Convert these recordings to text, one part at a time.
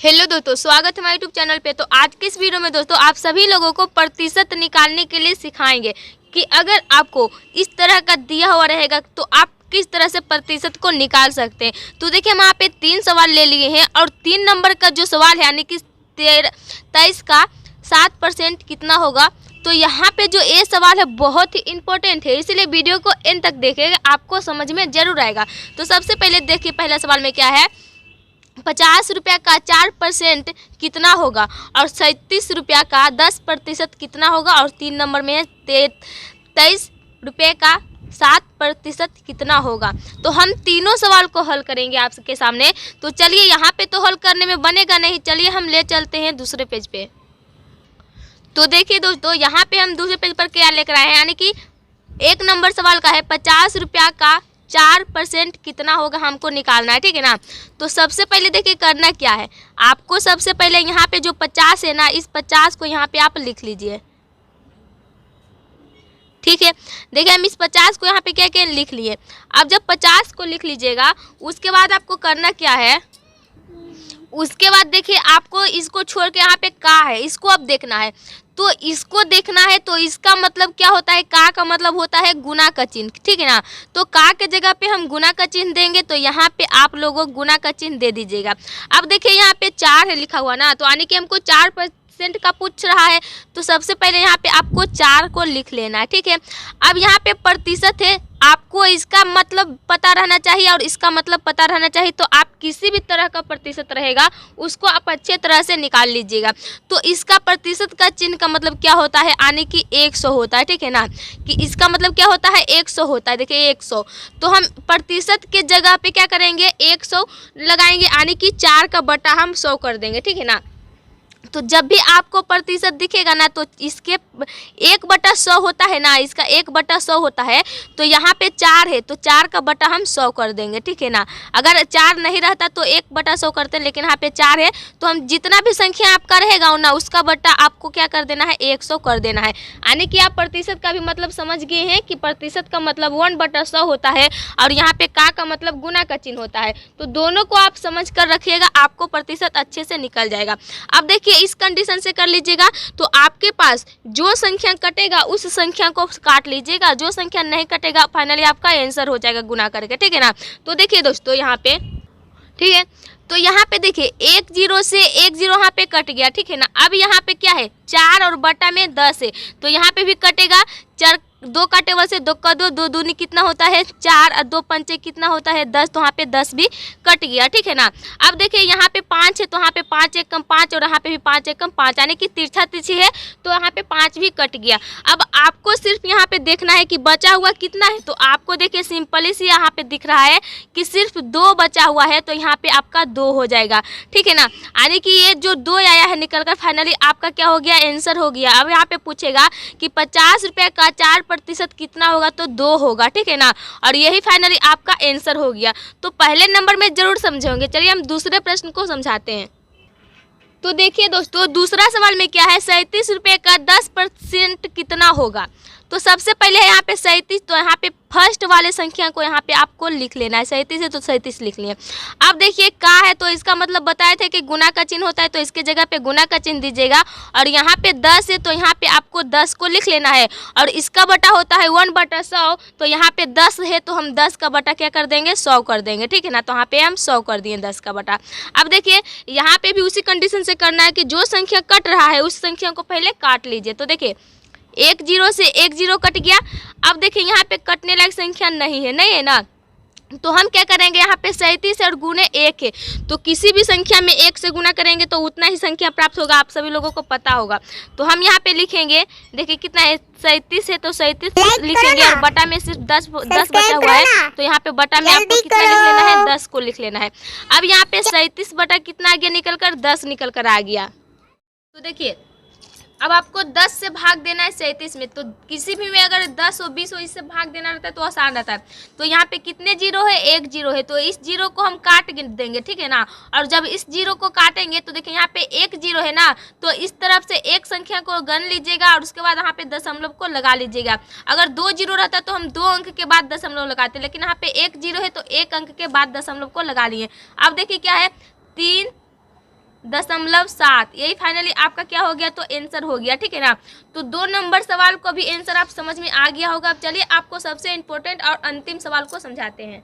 Hello दोस्तों, स्वागत है हमारे यूट्यूब चैनल पे। तो आज के इस वीडियो में दोस्तों आप सभी लोगों को प्रतिशत निकालने के लिए सिखाएंगे कि अगर आपको इस तरह का दिया हुआ रहेगा तो आप किस तरह से प्रतिशत को निकाल सकते हैं। तो देखिए, हम यहाँ पे 3 सवाल ले लिए हैं और 3 नंबर का जो सवाल है यानी कि 23 का 7% कितना होगा। तो यहाँ पे जो ये सवाल है बहुत ही इम्पोर्टेंट है, इसलिए वीडियो को एंड तक देखिएगा, आपको समझ में जरूर आएगा। तो सबसे पहले देखिए, पहला सवाल में क्या है, 50 रुपया का 4% कितना होगा और 37 रुपया का 10% कितना होगा। और 3 नंबर में है 23 रुपये का 7% कितना होगा। तो हम तीनों सवाल को हल करेंगे आपके सामने। तो चलिए, यहाँ पे तो हल करने में बनेगा नहीं, चलिए हम ले चलते हैं दूसरे पेज पे। तो देखिए दोस्तों, यहाँ पे हम दूसरे पेज पर क्या लेकर आए हैं, यानी कि 1 नंबर सवाल का है 50 रुपया का 4% कितना होगा, हमको निकालना है, ठीक है ना। तो सबसे पहले देखिए करना क्या है, आपको सबसे पहले यहाँ पे जो 50 है ना, इस 50 को यहाँ पे आप लिख लीजिए, ठीक है। देखिए, हम इस 50 को यहाँ पे क्या क्या लिख लिए। अब जब 50 को लिख लीजिएगा, उसके बाद आपको करना क्या है, उसके बाद देखिए आपको इसको छोड़ के यहाँ पे का है, इसको अब देखना है। तो इसको देखना है, तो इसका मतलब क्या होता है, का मतलब होता है गुना का चिन्ह, ठीक है ना। तो का के जगह पे हम गुना का चिन्ह देंगे, तो यहाँ पे आप लोगों गुना का चिन्ह दे दीजिएगा। अब देखिए यहाँ पे 4 है लिखा हुआ ना, तो यानी कि हमको 4% का पूछ रहा है। तो सबसे पहले यहाँ पे आपको 4 को लिख लेना है, ठीक है। अब यहाँ पे प्रतिशत है, आपको इसका मतलब पता रहना चाहिए और इसका मतलब पता रहना चाहिए। तो आप किसी भी तरह का प्रतिशत रहेगा उसको आप अच्छे तरह से निकाल लीजिएगा। तो इसका प्रतिशत का चिन्ह का मतलब क्या होता है, यानी कि 100 होता है, ठीक है ना। कि इसका मतलब क्या होता है, 100 होता है। देखिए 100, तो हम प्रतिशत के जगह पे क्या करेंगे, 100 लगाएंगे, यानी कि 4 का बटा हम 100 कर देंगे, ठीक है ना। तो जब भी आपको प्रतिशत दिखेगा ना, तो इसके 1/100 होता है ना, इसका 1/100 होता है। तो यहाँ पे 4 है, तो 4 का बटा हम 100 कर देंगे, ठीक है ना। अगर 4 नहीं रहता तो 1/100 करते हैं, लेकिन यहाँ पे 4 है, तो हम जितना भी संख्या आपका रहेगा ना, उसका बटा आपको क्या कर देना है, 100 कर देना है। यानी कि आप प्रतिशत का भी मतलब समझ गए हैं कि प्रतिशत का मतलब 1/100 होता है और यहाँ पे का मतलब गुना का चिन्ह होता है। तो दोनों को आप समझ कर रखिएगा, आपको प्रतिशत अच्छे से निकल जाएगा। अब देखिए, इस कंडीशन से कर लीजिएगा, तो आपके पास जो संख्या कटेगा उस संख्या को काट लीजिएगा, जो संख्या नहीं कटेगा फाइनली आपका आंसर हो जाएगा गुना करके, ठीक है ना। तो देखिए दोस्तों यहाँ पे, ठीक है, तो यहाँ पे देखिए 1 0 से 1 0 यहाँ पे कट गया, ठीक है ना। अब यहाँ पे क्या है, 4 और बटा में 10 है, तो यहाँ पे भी कटेगा। 4 2 का टेबल से 2 का 2, 2 दूनी कितना होता है 4 और 2 पंचे कितना होता है 10, तो यहाँ पे 10 भी कट गया, ठीक है ना। अब देखिए यहाँ पे 5 है, तो यहाँ पे 5 1 कम 5 और यहाँ पे भी 5 1 कम 5, यानी कि तिरछा तिरछी है, तो यहाँ पे 5 भी कट गया। अब आपको सिर्फ यहाँ पे देखना है कि बचा हुआ कितना है। तो आपको देखिए सिंपली सी यहाँ पे दिख रहा है कि सिर्फ 2 बचा हुआ है, तो यहाँ पे आपका 2 हो जाएगा, ठीक है ना। यानी कि ये जो 2 आया है निकल कर फाइनली आपका क्या हो गया, आंसर हो गया। अब यहाँ पे पूछेगा कि 50 रुपये का 4% कितना होगा, तो 2 होगा, ठीक है ना। और यही फाइनली आपका आंसर हो गया। तो पहले नंबर में जरूर समझे होंगे। चलिए हम दूसरे प्रश्न को समझाते हैं। तो देखिए दोस्तों, दूसरा सवाल में क्या है, 37 रुपये का 10% कितना होगा। तो सबसे पहले है यहाँ पे 37, तो यहाँ पे फर्स्ट वाले संख्या को यहाँ पे आपको लिख लेना है। 37 है तो 37 लिख लिए। अब देखिए का है, तो इसका मतलब बताए थे कि गुना का चिन्ह होता है, तो इसके जगह पे गुना का चिन्ह दीजिएगा। और यहाँ पे 10 है, तो यहाँ पे आपको 10 को लिख लेना है। और इसका बटा होता है 1/100, तो यहाँ पे 10 है, तो हम 10 का बटा क्या कर देंगे, 100 कर देंगे, ठीक है ना। तो यहाँ पे हम 100 कर दिए 10 का बटा। अब देखिए यहाँ पे भी उसी कंडीशन से करना है कि जो संख्या कट रहा है उस संख्या को पहले काट लीजिए। तो देखिए 1 0 से 1 0 कट गया। अब देखिए यहाँ पे कटने लायक संख्या नहीं है ना, तो हम क्या करेंगे, यहाँ पे 37 और गुने 1 है, तो किसी भी संख्या में 1 से गुना करेंगे तो उतना ही संख्या प्राप्त होगा, आप सभी लोगों को पता होगा। तो हम यहाँ पे लिखेंगे, देखिए कितना है, 37 है, तो 37 लिखेंगे और बटा में सिर्फ 10 बचा हुआ है, तो यहाँ पे बटा में आपको कितना लिख लेना है, 10 को लिख लेना है। अब यहाँ पे 37 बटा कितना आ गया निकल कर, 10 निकल कर आ गया। तो देखिए अब आपको 10 से भाग देना है 37 में, तो किसी भी में अगर 10 हो 20 हो इससे भाग देना रहता है तो आसान रहता है। तो यहाँ पे कितने जीरो है, 1 0 है, तो इस जीरो को हम काट देंगे, ठीक है ना। और जब इस जीरो को काटेंगे तो देखिए यहाँ पे 1 0 है ना, तो इस तरफ से एक संख्या को गन लीजिएगा और उसके बाद यहाँ पे दशमलव को लगा लीजिएगा। अगर 2 0 रहता तो हम 2 अंक के बाद दशमलव लगाते, लेकिन यहाँ पे 1 0 है तो 1 अंक के बाद दशमलव को लगा लिए। अब देखिए क्या है, 3 0.7। यही फाइनली आपका क्या हो गया, तो आंसर हो गया, ठीक है ना। तो 2 नंबर सवाल को भी आंसर आप समझ में आ गया होगा। अब चलिए आपको सबसे इम्पोर्टेंट और अंतिम सवाल को समझाते हैं।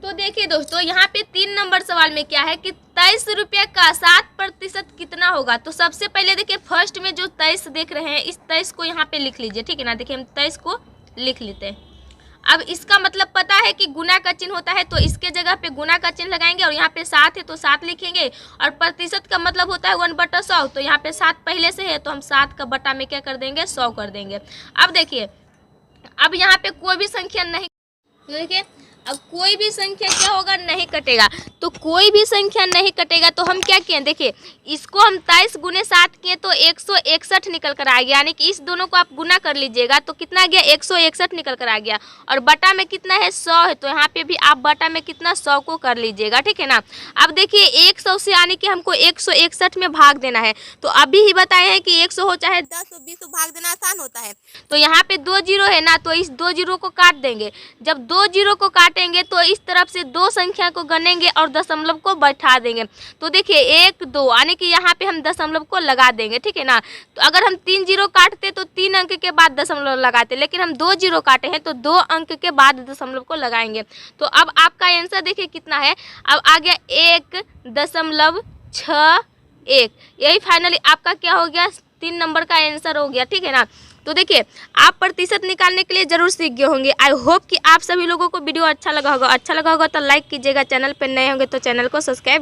तो देखिए दोस्तों, यहाँ पे 3 नंबर सवाल में क्या है कि 23 रुपये का 7% कितना होगा। तो सबसे पहले देखिए फर्स्ट में जो 23 देख रहे हैं, इस 23 को यहाँ पे लिख लीजिए, ठीक है ना। देखिए हम 23 को लिख लेते हैं। अब इसका मतलब पता है कि गुना का चिन्ह होता है, तो इसके जगह पे गुना का चिन्ह लगाएंगे और यहाँ पे 7 है तो 7 लिखेंगे। और प्रतिशत का मतलब होता है 1/100, तो यहाँ पे 7 पहले से है तो हम 7 का बटा में क्या कर देंगे, 100 कर देंगे। अब देखिए, अब यहाँ पे कोई भी संख्या नहीं, देखिए अब कोई भी संख्या क्या होगा, नहीं कटेगा। तो कोई भी संख्या नहीं कटेगा तो हम क्या किए, देखिए इसको हम 23 गुने 7 किए तो 161 निकल कर आ गया। यानी कि इस दोनों को आप गुना कर लीजिएगा तो कितना आ गया, 161 निकल कर आ गया। और बटा में कितना है, 100 है, तो यहाँ पे भी आप बटा में कितना, 100 को कर लीजिएगा, ठीक है ना। अब देखिए 100 से यानी कि हमको 161 में भाग देना है। तो अभी ही बताए हैं कि 100 हो चाहे 10 हो 20 हो, भाग देना आसान होता है। तो यहाँ पे 2 जीरो है ना, तो इस 2 जीरो को काट देंगे। जब 2 जीरो को काटेंगे तो इस तरफ से 2 संख्या को गनेंगे और दशमलव को बैठा देंगे। तो देखिए 1 2 यानी कि यहाँ पे हम दशमलव को लगा देंगे, ठीक है ना। तो अगर हम 3 जीरो काटते तो 3 अंक के बाद दशमलव लगाते, लेकिन हम 2 जीरो काटे हैं तो 2 अंक के बाद दशमलव को लगाएंगे। तो अब आपका आंसर देखिए कितना है, अब आ गया 1.61। यही फाइनली आपका क्या हो गया, 3 नंबर का आंसर हो गया, ठीक है ना। तो देखिए आप प्रतिशत निकालने के लिए जरूर सीख गए होंगे। आई होप कि आप सभी लोगों को वीडियो अच्छा लगा होगा। अच्छा लगा होगा तो लाइक कीजिएगा, चैनल पर नए होंगे तो चैनल को सब्सक्राइब